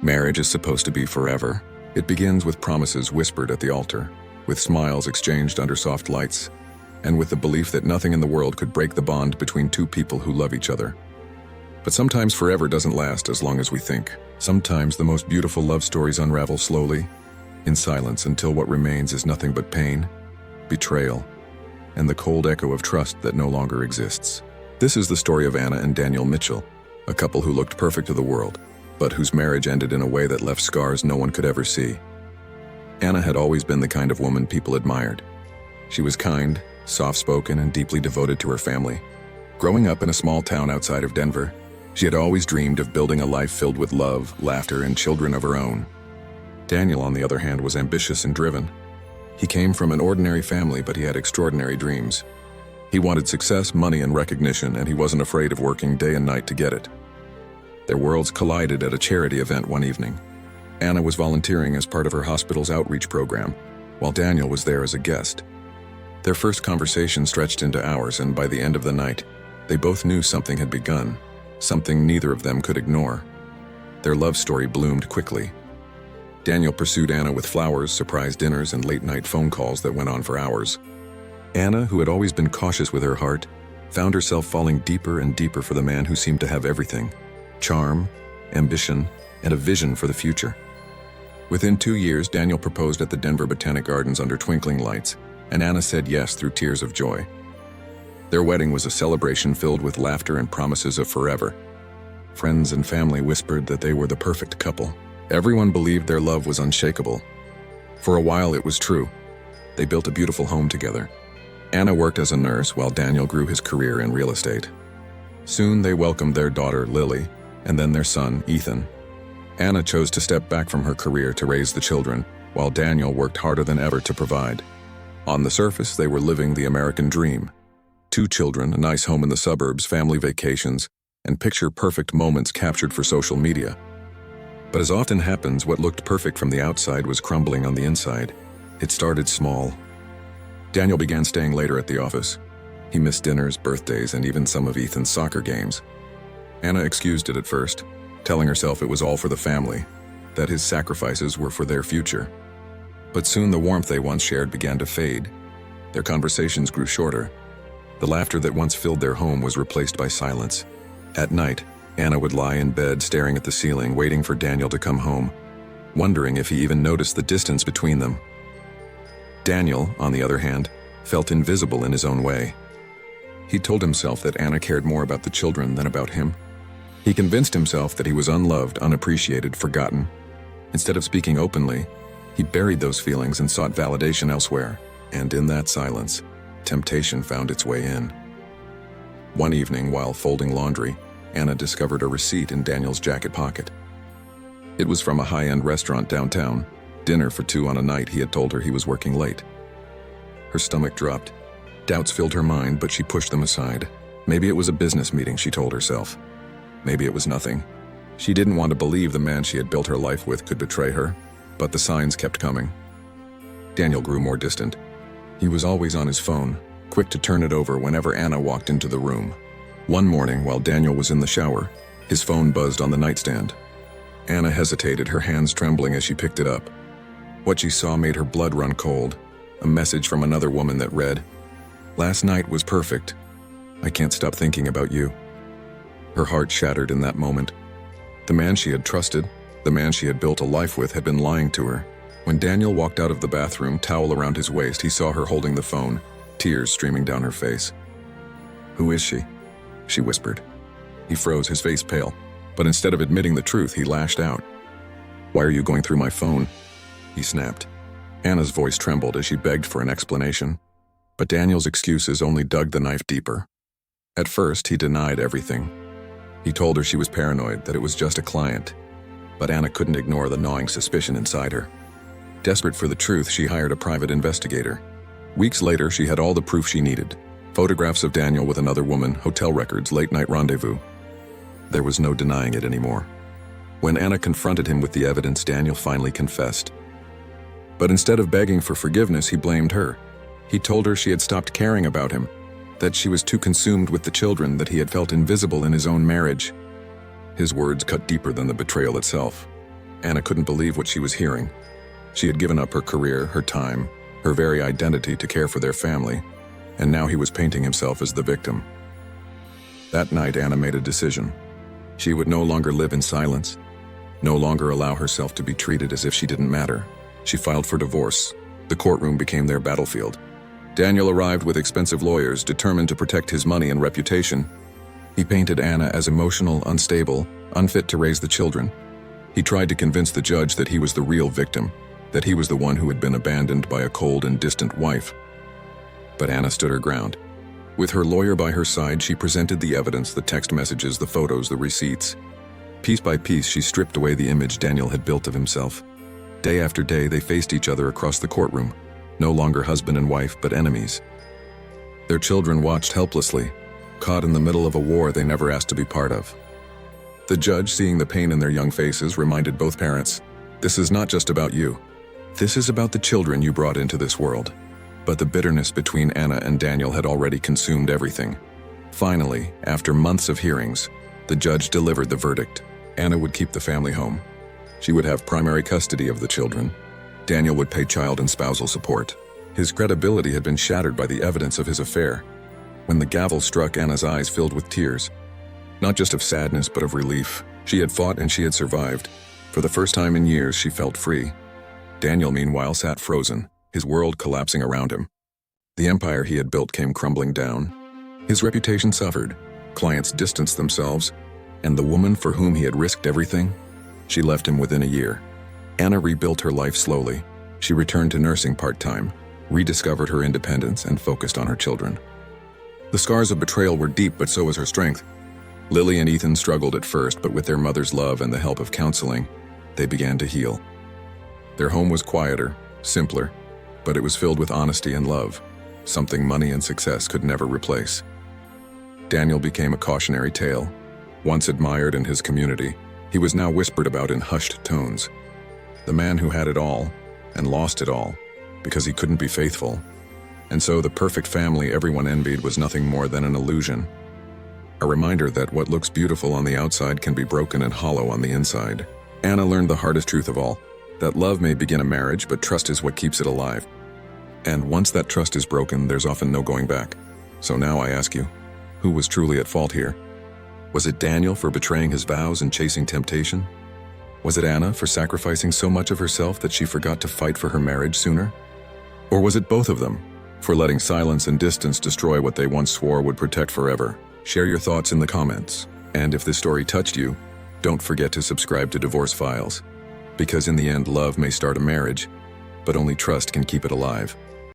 Marriage is supposed to be forever. It begins with promises whispered at the altar, with smiles exchanged under soft lights, and with the belief that nothing in the world could break the bond between two people who love each other. But sometimes forever doesn't last as long as we think. Sometimes the most beautiful love stories unravel slowly, in silence, until what remains is nothing but pain, betrayal, and the cold echo of trust that no longer exists. This is the story of Anna and Daniel Mitchell, a couple who looked perfect to the world, but whose marriage ended in a way that left scars no one could ever see. Anna had always been the kind of woman people admired. She was kind, soft-spoken, and deeply devoted to her family. Growing up in a small town outside of Denver, she had always dreamed of building a life filled with love, laughter, and children of her own. Daniel, on the other hand, was ambitious and driven. He came from an ordinary family, but he had extraordinary dreams. He wanted success, money, and recognition, and he wasn't afraid of working day and night to get it. Their worlds collided at a charity event one evening. Anna was volunteering as part of her hospital's outreach program, while Daniel was there as a guest. Their first conversation stretched into hours, and by the end of the night, they both knew something had begun, something neither of them could ignore. Their love story bloomed quickly. Daniel pursued Anna with flowers, surprise dinners, and late-night phone calls that went on for hours. Anna, who had always been cautious with her heart, found herself falling deeper and deeper for the man who seemed to have everything: charm, ambition, and a vision for the future. Within 2 years, Daniel proposed at the Denver Botanic Gardens under twinkling lights, and Anna said yes through tears of joy. Their wedding was a celebration filled with laughter and promises of forever. Friends and family whispered that they were the perfect couple. Everyone believed their love was unshakable. For a while, it was true. They built a beautiful home together. Anna worked as a nurse while Daniel grew his career in real estate. Soon, they welcomed their daughter, Lily, and then their son, Ethan. Anna chose to step back from her career to raise the children, while Daniel worked harder than ever to provide. On the surface, they were living the American dream. 2 children, a nice home in the suburbs, family vacations, and picture-perfect moments captured for social media. But as often happens, what looked perfect from the outside was crumbling on the inside. It started small. Daniel began staying later at the office. He missed dinners, birthdays, and even some of Ethan's soccer games. Anna excused it at first, telling herself it was all for the family, that his sacrifices were for their future. But soon the warmth they once shared began to fade. Their conversations grew shorter. The laughter that once filled their home was replaced by silence. At night, Anna would lie in bed staring at the ceiling, waiting for Daniel to come home, wondering if he even noticed the distance between them. Daniel, on the other hand, felt invisible in his own way. He told himself that Anna cared more about the children than about him. He convinced himself that he was unloved, unappreciated, forgotten. Instead of speaking openly, he buried those feelings and sought validation elsewhere, and in that silence, temptation found its way in. One evening, while folding laundry, Anna discovered a receipt in Daniel's jacket pocket. It was from a high-end restaurant downtown, dinner for 2 on a night he had told her he was working late. Her stomach dropped. Doubts filled her mind, but she pushed them aside. Maybe it was a business meeting, she told herself. Maybe it was nothing. She didn't want to believe the man she had built her life with could betray her, but the signs kept coming. Daniel grew more distant. He was always on his phone, quick to turn it over whenever Anna walked into the room. One morning, while Daniel was in the shower, his phone buzzed on the nightstand. Anna hesitated, her hands trembling as she picked it up. What she saw made her blood run cold, a message from another woman that read, "Last night was perfect. I can't stop thinking about you." Her heart shattered in that moment. The man she had trusted, the man she had built a life with, had been lying to her. When Daniel walked out of the bathroom, towel around his waist, he saw her holding the phone, tears streaming down her face. "Who is she?" she whispered. He froze, his face pale, but instead of admitting the truth, he lashed out. "Why are you going through my phone?" he snapped. Anna's voice trembled as she begged for an explanation, but Daniel's excuses only dug the knife deeper. At first, he denied everything. He told her she was paranoid, that it was just a client, but Anna couldn't ignore the gnawing suspicion inside her. Desperate for the truth, she hired a private investigator. Weeks later, she had all the proof she needed. Photographs of Daniel with another woman, hotel records, late-night rendezvous. There was no denying it anymore. When Anna confronted him with the evidence, Daniel finally confessed. But instead of begging for forgiveness, he blamed her. He told her she had stopped caring about him, that she was too consumed with the children, that he had felt invisible in his own marriage. His words cut deeper than the betrayal itself. Anna couldn't believe what she was hearing. She had given up her career, her time, her very identity to care for their family, and now he was painting himself as the victim. That night, Anna made a decision. She would no longer live in silence, no longer allow herself to be treated as if she didn't matter. She filed for divorce. The courtroom became their battlefield. Daniel arrived with expensive lawyers, determined to protect his money and reputation. He painted Anna as emotional, unstable, unfit to raise the children. He tried to convince the judge that he was the real victim, that he was the one who had been abandoned by a cold and distant wife. But Anna stood her ground. With her lawyer by her side, she presented the evidence, the text messages, the photos, the receipts. Piece by piece, she stripped away the image Daniel had built of himself. Day after day, they faced each other across the courtroom, no longer husband and wife, but enemies. Their children watched helplessly, caught in the middle of a war they never asked to be part of. The judge, seeing the pain in their young faces, reminded both parents, "This is not just about you. This is about the children you brought into this world." But the bitterness between Anna and Daniel had already consumed everything. Finally, after months of hearings, the judge delivered the verdict. Anna would keep the family home. She would have primary custody of the children. Daniel would pay child and spousal support. His credibility had been shattered by the evidence of his affair. When the gavel struck, Anna's eyes filled with tears. Not just of sadness, but of relief. She had fought and she had survived. For the first time in years, she felt free. Daniel, meanwhile, sat frozen, his world collapsing around him. The empire he had built came crumbling down. His reputation suffered, clients distanced themselves, and the woman for whom he had risked everything, she left him within a year. Anna rebuilt her life slowly. She returned to nursing part-time, rediscovered her independence, and focused on her children. The scars of betrayal were deep, but so was her strength. Lily and Ethan struggled at first, but with their mother's love and the help of counseling, they began to heal. Their home was quieter, simpler, but it was filled with honesty and love, something money and success could never replace. Daniel became a cautionary tale. Once admired in his community, he was now whispered about in hushed tones. The man who had it all, and lost it all, because he couldn't be faithful. And so the perfect family everyone envied was nothing more than an illusion. A reminder that what looks beautiful on the outside can be broken and hollow on the inside. Anna learned the hardest truth of all, that love may begin a marriage, but trust is what keeps it alive. And once that trust is broken, there's often no going back. So now I ask you, who was truly at fault here? Was it Daniel for betraying his vows and chasing temptation? Was it Anna for sacrificing so much of herself that she forgot to fight for her marriage sooner? Or was it both of them, for letting silence and distance destroy what they once swore would protect forever? Share your thoughts in the comments. And if this story touched you, don't forget to subscribe to Divorce Files. Because in the end, love may start a marriage, but only trust can keep it alive.